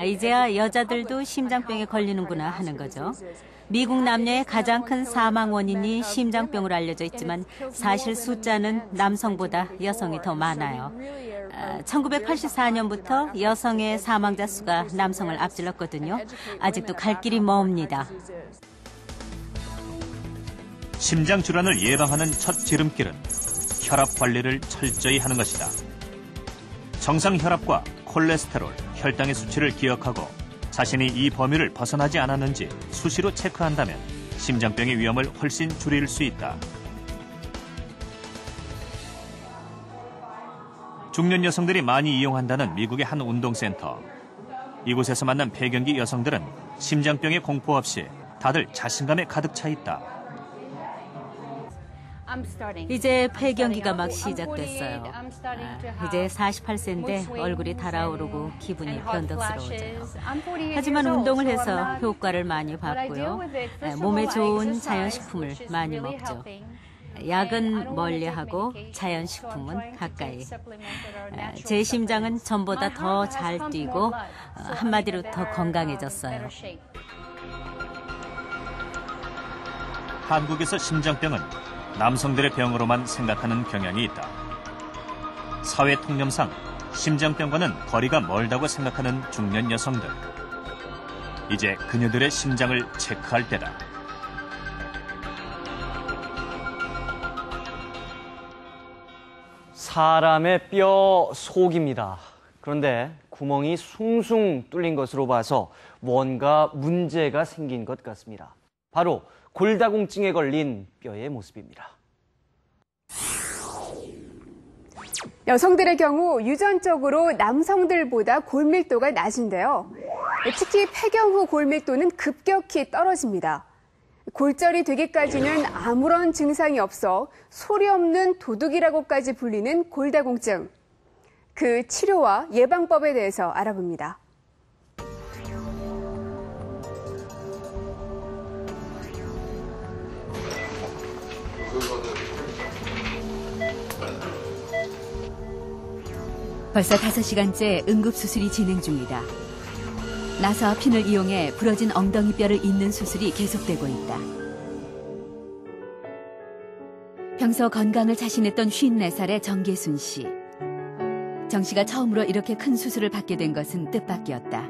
이제야 여자들도 심장병에 걸리는구나 하는 거죠. 미국 남녀의 가장 큰 사망 원인이 심장병으로 알려져 있지만 사실 숫자는 남성보다 여성이 더 많아요. 1984년부터 여성의 사망자 수가 남성을 앞질렀거든요. 아직도 갈 길이 멉니다. 심장 질환을 예방하는 첫 지름길은 혈압 관리를 철저히 하는 것이다. 정상 혈압과 콜레스테롤, 혈당의 수치를 기억하고 자신이 이 범위를 벗어나지 않았는지 수시로 체크한다면 심장병의 위험을 훨씬 줄일 수 있다. 중년 여성들이 많이 이용한다는 미국의 한 운동센터. 이곳에서 만난 폐경기 여성들은 심장병의 공포 없이 다들 자신감에 가득 차 있다. 이제 폐경기가 막 시작됐어요. 이제 48세인데 얼굴이 달아오르고 기분이 변덕스러워져요. 하지만 운동을 해서 효과를 많이 봤고요. 몸에 좋은 자연식품을 많이 먹죠. 약은 멀리하고 자연식품은 가까이. 제 심장은 전보다 더 잘 뛰고 한마디로 더 건강해졌어요. 한국에서 심장병은 남성들의 병으로만 생각하는 경향이 있다. 사회 통념상 심장병과는 거리가 멀다고 생각하는 중년 여성들. 이제 그녀들의 심장을 체크할 때다. 사람의 뼈 속입니다. 그런데 구멍이 숭숭 뚫린 것으로 봐서 뭔가 문제가 생긴 것 같습니다. 바로 골다공증에 걸린 뼈의 모습입니다. 여성들의 경우 유전적으로 남성들보다 골밀도가 낮은데요. 특히 폐경 후 골밀도는 급격히 떨어집니다. 골절이 되기까지는 아무런 증상이 없어 소리 없는 도둑이라고까지 불리는 골다공증. 그 치료와 예방법에 대해서 알아봅니다. 벌써 5시간째 응급수술이 진행 중이다. 나사와 핀을 이용해 부러진 엉덩이 뼈를 잇는 수술이 계속되고 있다. 평소 건강을 자신했던 54살의 정계순 씨. 정 씨가 처음으로 이렇게 큰 수술을 받게 된 것은 뜻밖이었다.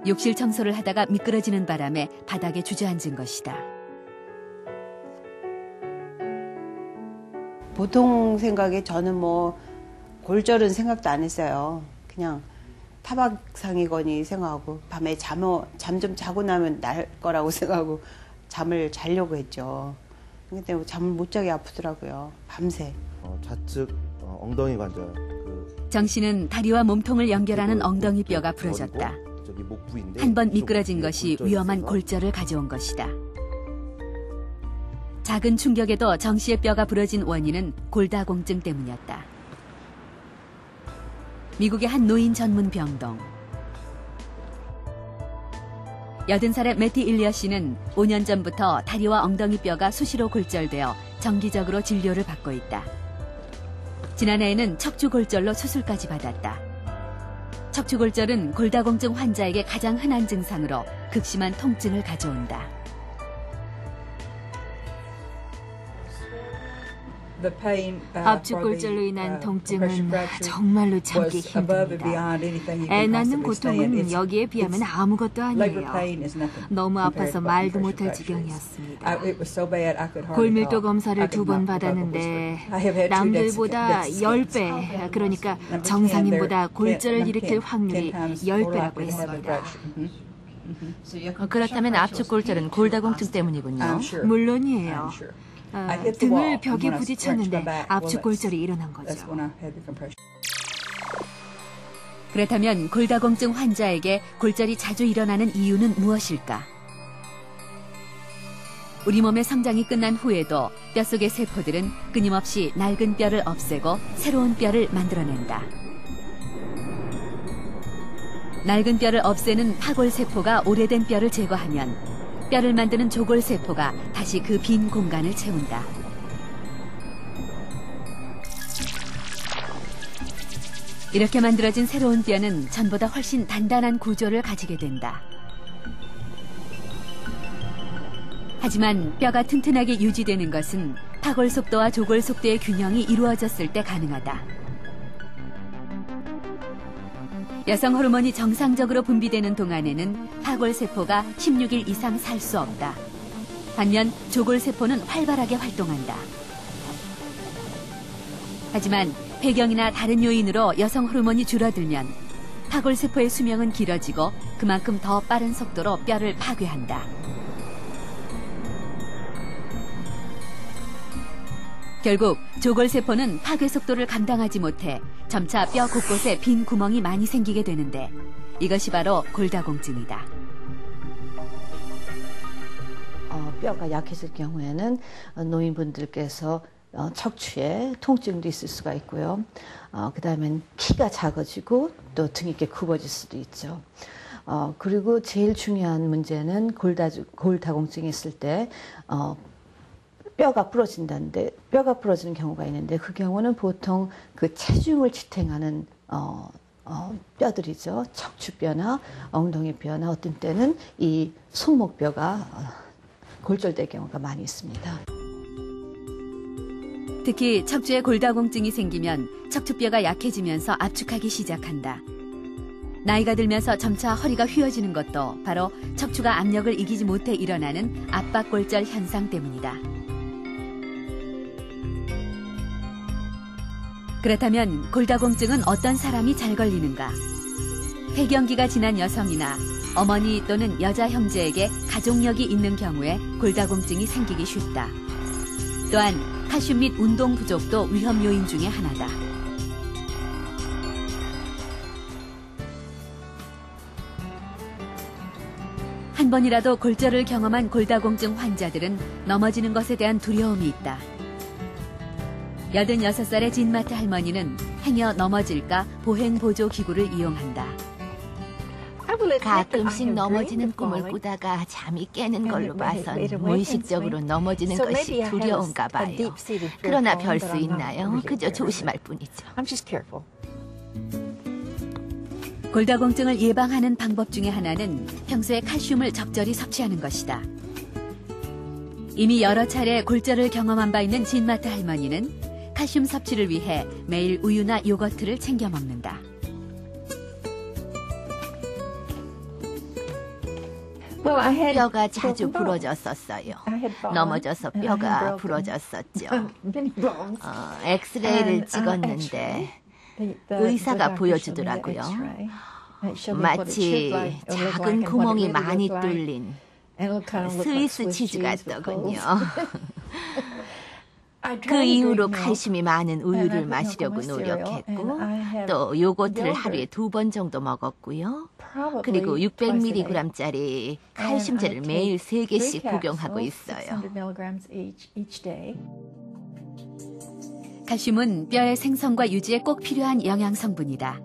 욕실 청소를 하다가 미끄러지는 바람에 바닥에 주저앉은 것이다. 보통 생각에 저는 골절은 생각도 안 했어요. 그냥 타박상이거니 생각하고 밤에 잠 좀 자고 나면 날 거라고 생각하고 잠을 자려고 했죠. 근데 잠을 못 자게 아프더라고요. 밤새. 좌측 엉덩이 관절. 정 씨는 다리와 몸통을 연결하는 엉덩이 뼈가 부러졌다. 한 번 미끄러진 것이 위험한 골절을 가져온 것이다. 작은 충격에도 정 씨의 뼈가 부러진 원인은 골다공증 때문이었다. 미국의 한 노인 전문 병동. 80살의 매티 일리어 씨는 5년 전부터 다리와 엉덩이 뼈가 수시로 골절되어 정기적으로 진료를 받고 있다. 지난해에는 척추골절로 수술까지 받았다. 척추골절은 골다공증 환자에게 가장 흔한 증상으로 극심한 통증을 가져온다. 압축골절로 인한 통증은 정말로 참기 힘듭니다. 애 낳는 고통은 여기에 비하면 아무것도 아니에요. 너무 아파서 말도 못할 지경이었습니다. 골밀도 검사를 2번 받았는데 남들보다 10배, 그러니까 정상인보다 골절을 일으킬 확률이 10배라고 했습니다. 그렇다면 압축골절은 골다공증 때문이군요. 물론이에요. 등을 벽에 부딪혔는데 압축골절이 일어난 거죠. 그렇다면 골다공증 환자에게 골절이 자주 일어나는 이유는 무엇일까? 우리 몸의 성장이 끝난 후에도 뼛속의 세포들은 끊임없이 낡은 뼈를 없애고 새로운 뼈를 만들어낸다. 낡은 뼈를 없애는 파골세포가 오래된 뼈를 제거하면 뼈를 만드는 조골세포가 다시 그 빈 공간을 채운다. 이렇게 만들어진 새로운 뼈는 전보다 훨씬 단단한 구조를 가지게 된다. 하지만 뼈가 튼튼하게 유지되는 것은 파골 속도와 조골 속도의 균형이 이루어졌을 때 가능하다. 여성 호르몬이 정상적으로 분비되는 동안에는 파골 세포가 16일 이상 살 수 없다. 반면 조골 세포는 활발하게 활동한다. 하지만 배경이나 다른 요인으로 여성 호르몬이 줄어들면 파골 세포의 수명은 길어지고 그만큼 더 빠른 속도로 뼈를 파괴한다. 결국 조골 세포는 파괴 속도를 감당하지 못해 점차 뼈 곳곳에 빈 구멍이 많이 생기게 되는데 이것이 바로 골다공증이다. 뼈가 약해질 경우에는 노인분들께서 척추에 통증도 있을 수가 있고요. 그다음엔 키가 작아지고 또 등이 이렇게 굽어질 수도 있죠. 그리고 제일 중요한 문제는 골다공증이 있을 때 뼈가 부러진다는데 뼈가 부러지는 경우가 있는데 그 경우는 보통 그 체중을 지탱하는 뼈들이죠. 척추뼈나 엉덩이뼈나 어떤 때는 이 손목뼈가 골절될 경우가 많이 있습니다. 특히 척추에 골다공증이 생기면 척추뼈가 약해지면서 압축하기 시작한다. 나이가 들면서 점차 허리가 휘어지는 것도 바로 척추가 압력을 이기지 못해 일어나는 압박골절 현상 때문이다. 그렇다면 골다공증은 어떤 사람이 잘 걸리는가? 폐경기가 지난 여성이나 어머니 또는 여자 형제에게 가족력이 있는 경우에 골다공증이 생기기 쉽다. 또한 칼슘 및 운동 부족도 위험 요인 중에 하나다. 한 번이라도 골절을 경험한 골다공증 환자들은 넘어지는 것에 대한 두려움이 있다. 86살의 진마트 할머니는 행여 넘어질까 보행보조 기구를 이용한다. 가끔씩 넘어지는 꿈을 꾸다가 잠이 깨는 걸로 봐선 무의식적으로 넘어지는 것이 두려운가 봐요. 그러나 별 수 있나요? 그저 조심할 뿐이죠. 골다공증을 예방하는 방법 중에 하나는 평소에 칼슘을 적절히 섭취하는 것이다. 이미 여러 차례 골절을 경험한 바 있는 진마트 할머니는 칼슘 섭취를 위해 매일 우유나 요거트를 챙겨 먹는다. 뼈가 자주 부러졌었어요. 넘어져서 뼈가 부러졌었죠. 엑스레이를 찍었는데 의사가 보여주더라고요. 마치 작은 구멍이 많이 뚫린 스위스 치즈 같더군요. 그 이후로 칼슘이 많은 우유를 마시려고 노력했고 또 요거트를 하루에 2번 정도 먹었고요. 그리고 600mg짜리 칼슘제를 매일 3개씩 복용하고 있어요. 칼슘은 뼈의 생성과 유지에 꼭 필요한 영양성분이다.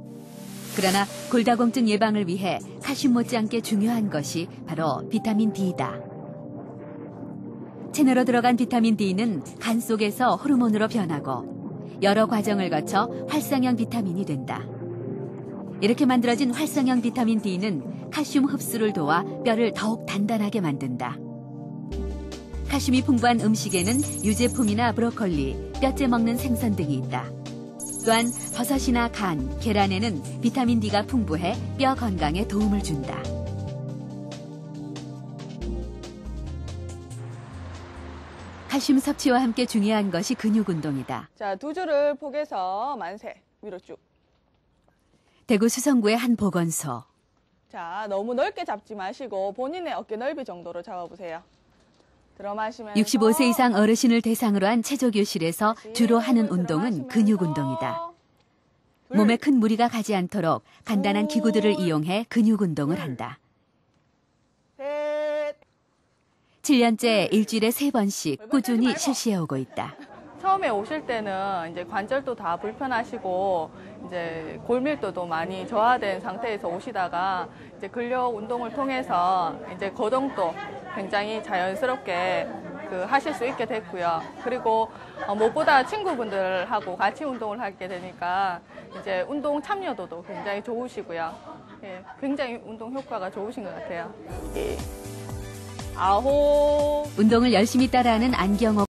그러나 골다공증 예방을 위해 칼슘 못지않게 중요한 것이 바로 비타민 D다. 체내로 들어간 비타민 D는 간 속에서 호르몬으로 변하고 여러 과정을 거쳐 활성형 비타민이 된다. 이렇게 만들어진 활성형 비타민 D는 칼슘 흡수를 도와 뼈를 더욱 단단하게 만든다. 칼슘이 풍부한 음식에는 유제품이나 브로콜리, 뼈째 먹는 생선 등이 있다. 또한 버섯이나 간, 계란에는 비타민 D가 풍부해 뼈 건강에 도움을 준다. 칼슘 섭취와 함께 중요한 것이 근육 운동이다. 자, 2줄을 포개서 만세, 위로 쭉. 대구 수성구의 한 보건소. 자, 너무 넓게 잡지 마시고 본인의 어깨 넓이 정도로 잡아보세요. 들어 마시면서 65세 이상 어르신을 대상으로 한 체조교실에서 주로 하는 운동은 근육 운동이다. 몸에 큰 무리가 가지 않도록 간단한 기구들을 이용해 근육 운동을 한다. 7년째 일주일에 3번씩 꾸준히 실시해오고 있다. 처음에 오실 때는 이제 관절도 다 불편하시고 이제 골밀도도 많이 저하된 상태에서 오시다가 이제 근력 운동을 통해서 이제 거동도 굉장히 자연스럽게 하실 수 있게 됐고요. 그리고 무엇보다 친구분들하고 같이 운동을 하게 되니까 이제 운동 참여도도 굉장히 좋으시고요. 예, 굉장히 운동 효과가 좋으신 것 같아요. 9. 운동을 열심히 따라하는 안경옥